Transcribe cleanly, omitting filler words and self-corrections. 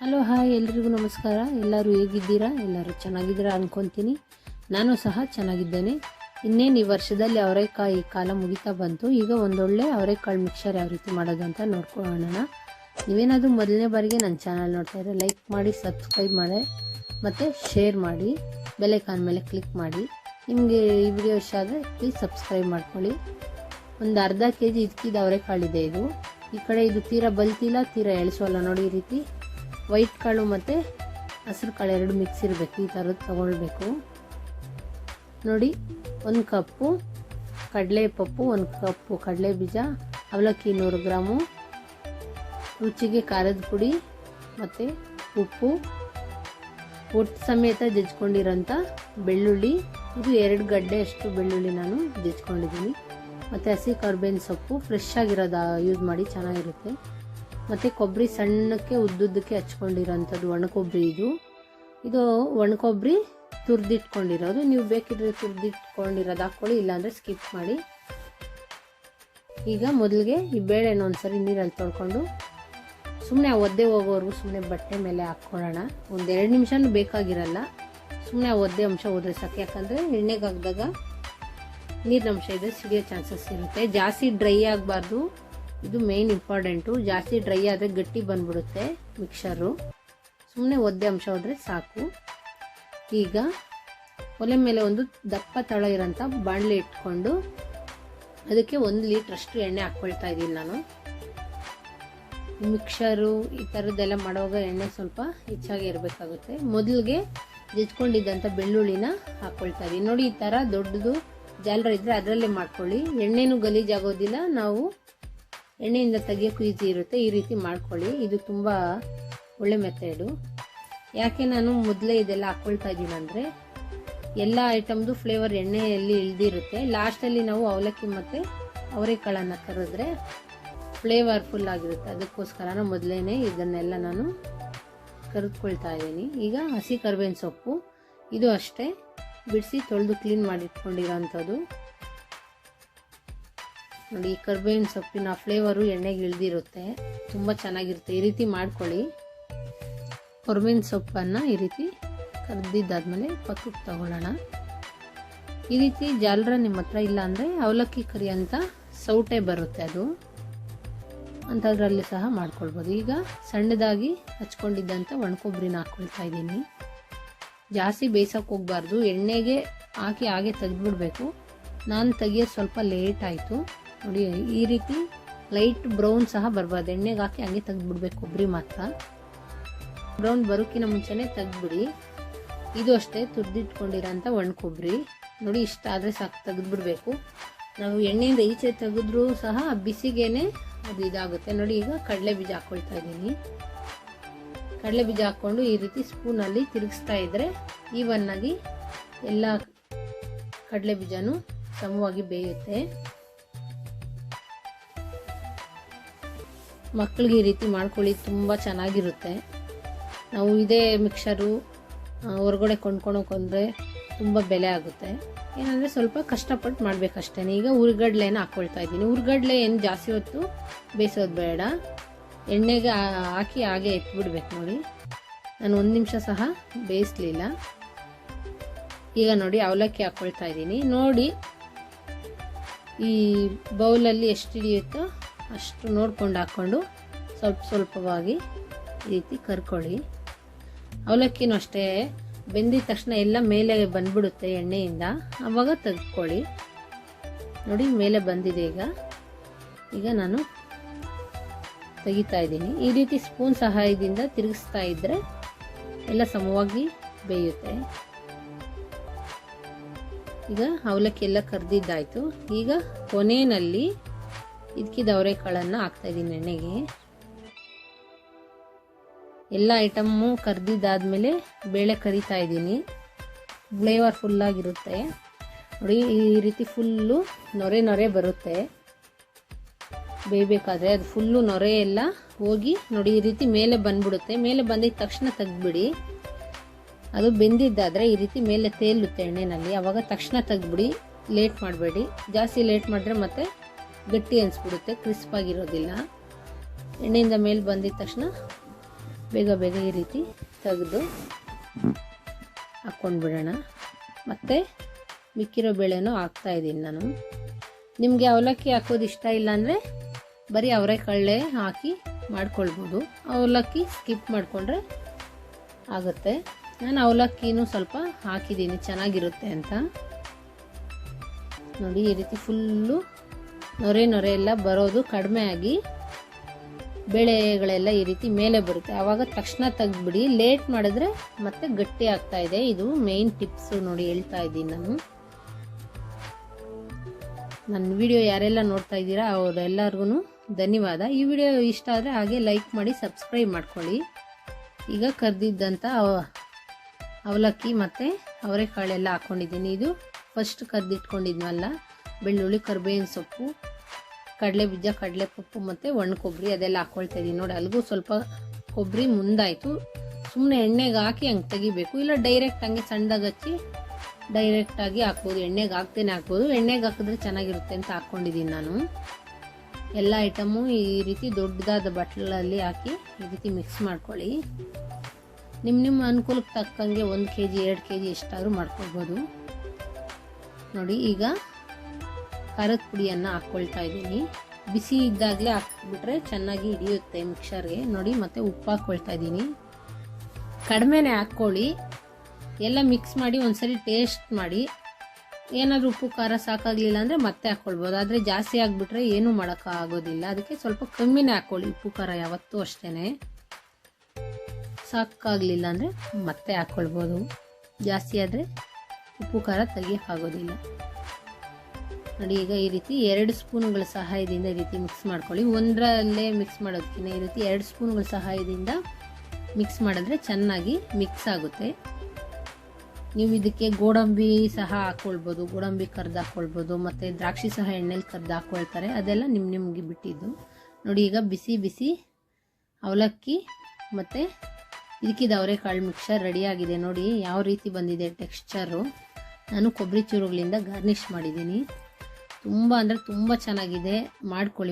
Hello hi ಎಲ್ರಿಗೂ ನಮಸ್ಕಾರ. ಎಲ್ಲರೂ ಹೇಗಿದ್ದೀರಾ? ಎಲ್ಲರೂ ಚೆನ್ನಾಗಿದ್ದೀರಾ ಅನ್ಕೊತೀನಿ. ನಾನು ಸಹ ಚೆನ್ನಾಗಿದ್ದೇನೆ. ಇನ್ನೇನು ಈ ವರ್ಷದಲ್ಲಿ ಅವರೆಕಾಯಿ ಕಾಲ ಮುಗಿತಾ ಬಂತು. ಈಗ ಒಂದೊಳ್ಳೆ ಅವರೆಕಾಳು ಮಿಕ್ಸರ್ ಯಾವ ರೀತಿ ಮಾಡೋದು ಅಂತ ನೋಡ್ಕೊಳ್ಳೋಣ. ನೀವೇನಾದರೂ ಮೊದಲನೇ ಬಾರಿಗೆ ನನ್ನ ಚಾನಲ್ ನೋಡ್ತಾ ಇದ್ರೆ ಲೈಕ್ ಮಾಡಿ, ಸಬ್ಸ್ಕ್ರೈಬ್ ಮಾಡಿ ಮತ್ತು ಶೇರ್ ಮಾಡಿ, ಬೆಲೈಕಾನ್ ಮೇಲೆ ಕ್ಲಿಕ್ ಮಾಡಿ. ನಿಮಗೆ ಈ ವಿಡಿಯೋ ಇಷ್ಟ ಆದರೆ ಪ್ಲೀಸ್ ಸಬ್ಸ್ಕ್ರೈಬ್ ಮಾಡ್ಕೊಳ್ಳಿ. ಒಂದು ಅರ್ಧ kg ಇದ್ಕಿದ ಅವರೆಕಾಳಿದೆ ಇದು. ಈ ಕಡೆ ಇದು ತೀರಾ ಬಲ್ತಿಲ್ಲ, ತೀರಾ ಎಳಿಸೋಲ್ಲ. ನೋಡಿ ಈ ರೀತಿ ವೈಟ್ ಕಾಳು ಮತ್ತು ಹಸಿರು ಕಾಳು ಎರಡು ಮಿಕ್ಸ್ ಇರಬೇಕು. ಈ ಥರದ್ದು ತಗೊಳ್ಬೇಕು. ನೋಡಿ, 1 ಕಪ್ಪು ಕಡಲೆ ಪಪ್ಪು, 1 ಕಪ್ಪು ಕಡಲೆ ಬೀಜ, ಅವಲಕ್ಕಿ 100 ಗ್ರಾಮು, ರುಚಿಗೆ ಖಾರದ ಪುಡಿ ಮತ್ತು ಉಪ್ಪು, ಒಟ್ಟು ಸಮೇತ ಜಜ್ಕೊಂಡಿರೋಂಥ ಬೆಳ್ಳುಳ್ಳಿ. ಇದು 2 ಗಡ್ಡೆ ಅಷ್ಟು ಬೆಳ್ಳುಳ್ಳಿ ನಾನು ಜಜ್ಕೊಂಡಿದ್ದೀನಿ. ಮತ್ತು ಹಸಿ ಕರ್ಬೇವಿನ ಸೊಪ್ಪು ಫ್ರೆಶ್ ಆಗಿರೋದು ಯೂಸ್ ಮಾಡಿ, ಚೆನ್ನಾಗಿರುತ್ತೆ. ಮತ್ತು ಕೊಬ್ಬರಿ ಸಣ್ಣಕ್ಕೆ ಉದ್ದುದ್ದಕ್ಕೆ ಹಚ್ಕೊಂಡಿರೋಂಥದ್ದು ಒಣಕೊಬ್ಬರಿ. ಇದು ಒಣಕೊಬ್ಬರಿ ತುರಿದಿಟ್ಕೊಂಡಿರೋದು. ನೀವು ಬೇಕಿದ್ರೆ ತುರಿದಿಟ್ಕೊಂಡಿರೋದು ಹಾಕ್ಕೊಳ್ಳಿ, ಇಲ್ಲಾಂದರೆ ಸ್ಕಿಪ್ ಮಾಡಿ. ಈಗ ಮೊದಲಿಗೆ ಈ ಬೇಳೆನ ಒಂದ್ಸರಿ ನೀರಲ್ಲಿ ತೊಳ್ಕೊಂಡು ಸುಮ್ಮನೆ ಒದ್ದೆ ಹೋಗೋವರೆಗೂ ಸುಮ್ಮನೆ ಬಟ್ಟೆ ಮೇಲೆ ಹಾಕ್ಕೊಳ್ಳೋಣ. 1-2 ನಿಮಿಷನೂ ಬೇಕಾಗಿರಲ್ಲ. ಸುಮ್ಮನೆ ಒದ್ದೆ ಅಂಶ ಹೋದ್ರೆ ಸಾಕು. ಯಾಕಂದರೆ ಎಣ್ಣೆಗೆ ಹಾಕಿದಾಗ ನೀರಿನಂಶ ಇದೆ, ಸಿಡಿಯೋ ಚಾನ್ಸಸ್ ಇರುತ್ತೆ. ಜಾಸ್ತಿ ಡ್ರೈ ಆಗಬಾರ್ದು, ಇದು ಮೇನ್ ಇಂಪಾರ್ಟೆಂಟು. ಜಾಸ್ತಿ ಡ್ರೈ ಆದರೆ ಗಟ್ಟಿ ಬಂದ್ಬಿಡುತ್ತೆ ಮಿಕ್ಸರು. ಸುಮ್ಮನೆ ಒದ್ದೆ ಅಂಶ ಹೋದರೆ ಸಾಕು. ಈಗ ಒಲೆ ಮೇಲೆ ಒಂದು ದಪ್ಪ ತಳ ಇರೋಂಥ ಬಾಣಲೆ ಇಟ್ಕೊಂಡು ಅದಕ್ಕೆ 1 ಲೀಟ್ರಷ್ಟು ಎಣ್ಣೆ ಹಾಕ್ಕೊಳ್ತಾ ಇದ್ದೀನಿ ನಾನು. ಮಿಕ್ಸರು ಈ ಥರದ್ದೆಲ್ಲ ಮಾಡುವಾಗ ಎಣ್ಣೆ ಸ್ವಲ್ಪ ಹೆಚ್ಚಾಗಿ ಇರಬೇಕಾಗುತ್ತೆ. ಮೊದಲಿಗೆ ಜಜ್ಕೊಂಡಿದ್ದಂಥ ಬೆಳ್ಳುಳ್ಳಿನ ಹಾಕ್ಕೊಳ್ತಾ ಇದ್ದೀನಿ. ನೋಡಿ, ಈ ಥರ ದೊಡ್ಡದು ಜಾಲರ ಇದ್ದರೆ ಅದರಲ್ಲೇ ಮಾಡ್ಕೊಳ್ಳಿ. ಎಣ್ಣೆನೂ ಗಲೀಜಾಗೋದಿಲ್ಲ, ನಾವು ಎಣ್ಣೆಯಿಂದ ತೆಗಿಯೋಕ್ಕೂ ಈಸಿ ಇರುತ್ತೆ. ಈ ರೀತಿ ಮಾಡ್ಕೊಳ್ಳಿ. ಇದು ತುಂಬ ಒಳ್ಳೆ ಮೆಥಡು. ಯಾಕೆ ನಾನು ಮೊದಲೇ ಇದೆಲ್ಲ ಹಾಕ್ಕೊಳ್ತಾ ಇದ್ದೀನಿ ಅಂದರೆ ಎಲ್ಲ ಐಟಮ್ದು ಫ್ಲೇವರ್ ಎಣ್ಣೆಯಲ್ಲಿ ಇಳಿದಿರುತ್ತೆ. ಲಾಸ್ಟಲ್ಲಿ ನಾವು ಅವಲಕ್ಕಿ ಮತ್ತು ಅವರೆಕಾಳನ್ನು ಕರೆದ್ರೆ ಫ್ಲೇವರ್ಫುಲ್ ಆಗಿರುತ್ತೆ. ಅದಕ್ಕೋಸ್ಕರ ಮೊದಲೇ ಇದನ್ನೆಲ್ಲ ನಾನು ಕರೆದುಕೊಳ್ತಾ ಇದ್ದೀನಿ. ಈಗ ಹಸಿ ಕರಿಬೇವಿನ ಸೊಪ್ಪು, ಇದು ಅಷ್ಟೇ ಬಿಡಿಸಿ ತೊಳೆದು ಕ್ಲೀನ್ ಮಾಡಿ ಇಟ್ಕೊಂಡಿರೋಂಥದ್ದು. ನೋಡಿ, ಈ ಕರಿಬೇವಿನ ಸೊಪ್ಪಿನ ಫ್ಲೇವರು ಎಣ್ಣೆಗೆ ಇಳಿದಿರುತ್ತೆ, ತುಂಬ ಚೆನ್ನಾಗಿರುತ್ತೆ. ಈ ರೀತಿ ಮಾಡ್ಕೊಳ್ಳಿ. ಕರಿಬೇವಿನ ಸೊಪ್ಪನ್ನು ಈ ರೀತಿ ಕರೆದಿದ್ದಾದ್ಮೇಲೆ ಪಕ್ಕಕ್ಕೆ ತಗೊಳ್ಳೋಣ. ಈ ರೀತಿ ಜಾಲರ ನಿಮ್ಮ ಹತ್ರ ಇಲ್ಲ ಅಂದರೆ ಅವಲಕ್ಕಿ ಕರಿ ಅಂತ ಸೌಟೆ ಬರುತ್ತೆ, ಅದು ಅಂಥದ್ರಲ್ಲಿ ಸಹ ಮಾಡ್ಕೊಳ್ಬೋದು. ಈಗ ಸಣ್ಣದಾಗಿ ಹಚ್ಕೊಂಡಿದ್ದಂಥ ಒಣಕೊಬ್ಬರಿನ ಹಾಕ್ಕೊಳ್ತಾ ಇದ್ದೀನಿ. ಜಾಸ್ತಿ ಬೇಯಿಸೋಕೆ ಹೋಗಬಾರ್ದು, ಎಣ್ಣೆಗೆ ಹಾಕಿ ಹಾಗೆ ತೆಗೆದ್ಬಿಡ್ಬೇಕು. ನಾನು ತೆಗಿಯೋದು ಸ್ವಲ್ಪ ಲೇಟ್ ಆಯಿತು. ನೋಡಿ, ಈ ರೀತಿ ಲೈಟ್ ಬ್ರೌನ್ ಸಹ ಬರಬಾರ್ದು. ಎಣ್ಣೆಗೆ ಹಾಕಿ ಹಂಗೆ ತೆಗೆದ್ಬಿಡ್ಬೇಕು. ಕೊಬ್ಬರಿ ಮಾತ್ರ ಬ್ರೌನ್ ಬರೋಕ್ಕಿಂತ ಮುಂಚೆನೇ ತೆಗೆದ್ಬಿಡಿ. ಇದು ಅಷ್ಟೇ ತುರಿದಿಟ್ಕೊಂಡಿರೋಂಥ ಒಣಕೊಬ್ಬರಿ. ನೋಡಿ, ಇಷ್ಟ ಆದರೆ ಸಾಕು, ತೆಗೆದ್ಬಿಡ್ಬೇಕು. ನಾವು ಎಣ್ಣೆಯಿಂದ ಈಚೆ ತೆಗೆದ್ರೂ ಸಹ ಬಿಸಿಗೇನೆ ಅದು ಇದಾಗುತ್ತೆ. ನೋಡಿ, ಈಗ ಕಡಲೆ ಬೀಜ ಹಾಕ್ಕೊಳ್ತಾ ಇದ್ದೀನಿ. ಕಡಲೆ ಬೀಜ ಹಾಕ್ಕೊಂಡು ಈ ರೀತಿ ಸ್ಪೂನಲ್ಲಿ ತಿರುಗಿಸ್ತಾ ಇದ್ದರೆ ಈವನ್ನಾಗಿ ಎಲ್ಲ ಕಡಲೆ ಬೀಜನೂ ಸಮವಾಗಿ ಬೇಯುತ್ತೆ. ಮಕ್ಕಳಿಗೆ ಈ ರೀತಿ ಮಾಡ್ಕೊಳ್ಳಿ, ತುಂಬ ಚೆನ್ನಾಗಿರುತ್ತೆ. ನಾವು ಇದೇ ಮಿಕ್ಸರು ಹೊರಗಡೆ ಕೊಂಡ್ಕೊಳೋಕೊಂಡ್ರೆ ತುಂಬ ಬೆಲೆ ಆಗುತ್ತೆ. ಏನಂದರೆ ಸ್ವಲ್ಪ ಕಷ್ಟಪಟ್ಟು ಮಾಡಬೇಕಷ್ಟೇ. ಈಗ ಹುರ್ಗಡ್ಲೆನ ಹಾಕ್ಕೊಳ್ತಾ ಇದ್ದೀನಿ. ಹುರ್ಗಡ್ಲೆ ಏನು ಜಾಸ್ತಿ ಹೊತ್ತು ಬೇಯಿಸೋದು ಬೇಡ, ಎಣ್ಣೆಗೆ ಹಾಕಿ ಹಾಗೆ ಎತ್ಬಿಡ್ಬೇಕು. ನೋಡಿ, ನಾನು 1 ನಿಮಿಷ ಸಹ ಬೇಯಿಸಲಿಲ್ಲ. ಈಗ ನೋಡಿ, ಅವಲಕ್ಕಿ ಹಾಕ್ಕೊಳ್ತಾ ಇದ್ದೀನಿ. ನೋಡಿ, ಈ ಬೌಲಲ್ಲಿ ಎಷ್ಟು ಹಿಡಿಯುತ್ತೋ ಅಷ್ಟು ನೋಡ್ಕೊಂಡು ಹಾಕ್ಕೊಂಡು ಸ್ವಲ್ಪವಾಗಿ ಈ ರೀತಿ ಕರ್ಕೊಳ್ಳಿ. ಅವಲಕ್ಕಿನೂ ಅಷ್ಟೇ, ಬೆಂದಿದ ತಕ್ಷಣ ಎಲ್ಲ ಮೇಲೆ ಬಂದ್ಬಿಡುತ್ತೆ ಎಣ್ಣೆಯಿಂದ, ಆವಾಗ ತೆಗೆದುಕೊಳ್ಳಿ. ನೋಡಿ, ಮೇಲೆ ಬಂದಿದೆ. ಈಗ ನಾನು ತೆಗಿತಾ ಇದ್ದೀನಿ. ಈ ರೀತಿ ಸ್ಪೂನ್ ಸಹಾಯದಿಂದ ತಿರುಗಿಸ್ತಾ ಇದ್ದರೆ ಎಲ್ಲ ಸಮವಾಗಿ ಬೇಯುತ್ತೆ. ಈಗ ಅವಲಕ್ಕಿ ಎಲ್ಲ ಕರ್ದಿದ್ದಾಯಿತು. ಈಗ ಕೊನೆಯಲ್ಲಿ ಇದಕ್ಕಿದ ಅವರೆಕಾಳನ್ನು ಹಾಕ್ತಾ ಇದ್ದೀನಿ ಎಣ್ಣೆಗೆ. ಎಲ್ಲ ಐಟಮ್ಮು ಕರ್ದಿದ್ದಾದ್ಮೇಲೆ ಬೇಳೆ ಕರಿತಾ ಇದ್ದೀನಿ. ಫ್ಲೇವರ್ ಫುಲ್ಲಾಗಿರುತ್ತೆ. ನೋಡಿ, ಈ ರೀತಿ ಫುಲ್ಲು ನೊರೆ ಬರುತ್ತೆ ಬೇಯಬೇಕಾದ್ರೆ. ಅದು ಫುಲ್ಲು ನೊರೆ ಎಲ್ಲ ಹೋಗಿ ನೋಡಿ ಈ ರೀತಿ ಮೇಲೆ ಬಂದ್ಬಿಡುತ್ತೆ. ಮೇಲೆ ಬಂದಿದ್ದ ತಕ್ಷಣ ತೆಗ್ದುಬಿಡಿ. ಅದು ಬೆಂದಿದ್ದಾದರೆ ಈ ರೀತಿ ಮೇಲೆ ತೇಲುತ್ತೆ ಎಣ್ಣೆನಲ್ಲಿ, ಆವಾಗ ತಕ್ಷಣ ತೆಗ್ದುಬಿಡಿ. ಲೇಟ್ ಮಾಡಬೇಡಿ. ಜಾಸ್ತಿ ಲೇಟ್ ಮಾಡಿದ್ರೆ ಮತ್ತೆ ಗಟ್ಟಿ ಅನಿಸ್ಬಿಡುತ್ತೆ, ಕ್ರಿಸ್ಪ್ ಆಗಿರೋದಿಲ್ಲ. ಎಣ್ಣೆಯಿಂದ ಮೇಲೆ ಬಂದಿದ ತಕ್ಷಣ ಬೇಗ ಬೇಗ ಈ ರೀತಿ ತೆಗೆದು ಹಾಕ್ಕೊಂಡ್ಬಿಡೋಣ. ಮತ್ತು ಮಿಕ್ಕಿರೋ ಬೇಳೆನೂ ಹಾಕ್ತಾಯಿದ್ದೀನಿ ನಾನು. ನಿಮಗೆ ಅವಲಕ್ಕಿ ಹಾಕೋದು ಇಷ್ಟ ಇಲ್ಲ ಅಂದರೆ ಬರೀ ಅವರೆಕಾಳೇ ಹಾಕಿ ಮಾಡ್ಕೊಳ್ಬೋದು. ಅವಲಕ್ಕಿ ಸ್ಕಿಪ್ ಮಾಡಿಕೊಂಡ್ರೆ ಆಗುತ್ತೆ. ನಾನು ಅವಲಕ್ಕಿನೂ ಸ್ವಲ್ಪ ಹಾಕಿದ್ದೀನಿ ಚೆನ್ನಾಗಿರುತ್ತೆ ಅಂತ. ನೋಡಿ ಈ ರೀತಿ ಫುಲ್ಲು ನೊರೆ ನೊರೆ ಎಲ್ಲ ಬರೋದು ಕಡಿಮೆ ಆಗಿ ಬೇಳೆಗಳೆಲ್ಲ ಈ ರೀತಿ ಮೇಲೆ ಬರುತ್ತೆ. ಆವಾಗ ತಕ್ಷಣ ತೆಗೆದ್ಬಿಡಿ. ಲೇಟ್ ಮಾಡಿದ್ರೆ ಮತ್ತೆ ಗಟ್ಟಿ ಆಗ್ತಾ ಇದೆ. ಇದು ಮೇನ್ ಟಿಪ್ಸು ನೋಡಿ ಹೇಳ್ತಾ ಇದ್ದೀನಿ ನಾನು. ನನ್ನ ವಿಡಿಯೋ ಯಾರೆಲ್ಲ ನೋಡ್ತಾ ಇದ್ದೀರಾ ಅವರೆಲ್ಲರಿಗೂ ಧನ್ಯವಾದ. ಈ ವಿಡಿಯೋ ಇಷ್ಟ ಆದರೆ ಹಾಗೆ ಲೈಕ್ ಮಾಡಿ ಸಬ್ಸ್ಕ್ರೈಬ್ ಮಾಡ್ಕೊಳ್ಳಿ. ಈಗ ಕರ್ದಿದ್ದಂಥ ಅವಲಕ್ಕಿ ಮತ್ತು ಅವರೆಕಾಳೆಲ್ಲ ಹಾಕ್ಕೊಂಡಿದ್ದೀನಿ. ಇದು ಫಸ್ಟ್ ಕರ್ದಿಟ್ಕೊಂಡಿದ್ವಲ್ಲ, ಬೆಳ್ಳುಳ್ಳಿ, ಕರಿಬೇವಿನ ಸೊಪ್ಪು, ಕಡಲೆ ಬೀಜ, ಕಡಲೆಪಪ್ಪು ಮತ್ತು ಒಣ ಕೊಬ್ಬರಿ ಅದೆಲ್ಲ ಹಾಕ್ಕೊಳ್ತಾ ಇದ್ದೀನಿ. ನೋಡಿ ಅಲ್ಲಿಗೂ ಸ್ವಲ್ಪ ಕೊಬ್ಬರಿ ಮುಂದಾಯಿತು. ಸುಮ್ಮನೆ ಎಣ್ಣೆಗೆ ಹಾಕಿ ಹಂಗೆ ತೆಗಿಬೇಕು, ಇಲ್ಲ ಡೈರೆಕ್ಟ್ ಹಂಗೆ ಸಣ್ಣದಾಗಿ ಹಚ್ಚಿ ಡೈರೆಕ್ಟಾಗಿ ಹಾಕ್ಬೋದು. ಎಣ್ಣೆಗೆ ಹಾಕ್ತೇನೆ ಹಾಕ್ಬೋದು. ಎಣ್ಣೆಗೆ ಹಾಕಿದ್ರೆ ಚೆನ್ನಾಗಿರುತ್ತೆ ಅಂತ ಹಾಕ್ಕೊಂಡಿದ್ದೀನಿ ನಾನು. ಎಲ್ಲ ಐಟಮು ಈ ರೀತಿ ದೊಡ್ಡದಾದ ಬಟ್ಲಲ್ಲಿ ಹಾಕಿ ಈ ರೀತಿ ಮಿಕ್ಸ್ ಮಾಡ್ಕೊಳ್ಳಿ. ನಿಮ್ಮ ಅನುಕೂಲಕ್ಕೆ ತಕ್ಕಂಗೆ 1 kg 2 kg ಎಷ್ಟಾದರೂ ಮಾಡ್ಕೊಳ್ಬೋದು. ನೋಡಿ ಈಗ ಖಾರದ ಪುಡಿಯನ್ನು ಹಾಕ್ಕೊಳ್ತಾ ಇದ್ದೀನಿ. ಬಿಸಿ ಇದ್ದಾಗಲೇ ಹಾಕ್ಬಿಟ್ರೆ ಚೆನ್ನಾಗಿ ಹಿಡಿಯುತ್ತೆ ಮಿಕ್ಸರ್ಗೆ. ನೋಡಿ ಮತ್ತೆ ಉಪ್ಪು ಹಾಕ್ಕೊಳ್ತಾ ಇದ್ದೀನಿ. ಕಡಿಮೆನೇ ಹಾಕ್ಕೊಳ್ಳಿ. ಎಲ್ಲ ಮಿಕ್ಸ್ ಮಾಡಿ ಒಂದ್ಸರಿ ಟೇಸ್ಟ್ ಮಾಡಿ. ಏನಾದರೂ ಉಪ್ಪು ಖಾರ ಸಾಕಾಗಲಿಲ್ಲ ಅಂದರೆ ಮತ್ತೆ ಹಾಕ್ಕೊಳ್ಬೋದು. ಆದರೆ ಜಾಸ್ತಿ ಆಗಿಬಿಟ್ರೆ ಏನೂ ಮಾಡೋಕ್ಕಾಗೋದಿಲ್ಲ. ಅದಕ್ಕೆ ಸ್ವಲ್ಪ ಕಮ್ಮಿನೇ ಹಾಕ್ಕೊಳ್ಳಿ ಉಪ್ಪು ಖಾರ ಯಾವತ್ತೂ ಅಷ್ಟೇ. ಸಾಕಾಗಲಿಲ್ಲ ಅಂದರೆ ಮತ್ತೆ ಹಾಕ್ಕೊಳ್ಬೋದು. ಜಾಸ್ತಿ ಆದರೆ ಉಪ್ಪು ಖಾರ ತೆಗಿಯೋಕ್ಕಾಗೋದಿಲ್ಲ. ನೋಡಿ ಈಗ ಈ ರೀತಿ 2 ಸ್ಪೂನ್ಗಳ ಸಹಾಯದಿಂದ ಈ ರೀತಿ ಮಿಕ್ಸ್ ಮಾಡ್ಕೊಳ್ಳಿ. ಒಂದರಲ್ಲೇ ಮಿಕ್ಸ್ ಮಾಡೋದಕ್ಕಿಂತ ಈ ರೀತಿ 2 ಸ್ಪೂನ್ಗಳ ಸಹಾಯದಿಂದ ಮಿಕ್ಸ್ ಮಾಡಿದ್ರೆ ಚೆನ್ನಾಗಿ ಮಿಕ್ಸ್ ಆಗುತ್ತೆ. ನೀವು ಇದಕ್ಕೆ ಗೋಡಂಬಿ ಸಹ ಹಾಕ್ಕೊಳ್ಬೋದು. ಗೋಡಂಬಿ ಕರ್ದು ಹಾಕ್ಕೊಳ್ಬೋದು. ಮತ್ತು ದ್ರಾಕ್ಷಿ ಸಹ ಎಣ್ಣೆಲಿ ಕರ್ದು ಹಾಕ್ಕೊಳ್ತಾರೆ. ಅದೆಲ್ಲ ನಿಮಗೆ ಬಿಟ್ಟಿದ್ದು. ನೋಡಿ ಈಗ ಬಿಸಿ ಬಿಸಿ ಅವಲಕ್ಕಿ ಮತ್ತು ಇದಕ್ಕಿದ ಅವರೆಕಾಳು ಮಿಕ್ಸರ್ ರೆಡಿಯಾಗಿದೆ. ನೋಡಿ ಯಾವ ರೀತಿ ಬಂದಿದೆ ಟೆಕ್ಸ್ಚರು. ನಾನು ಕೊಬ್ಬರಿ ಚೂರುಗಳಿಂದ ಗಾರ್ನಿಷ್ ಮಾಡಿದ್ದೀನಿ. ತುಂಬ ಅಂದರೆ ತುಂಬ ಚೆನ್ನಾಗಿದೆ. ಮಾಡ್ಕೊಳ್ಳಿ.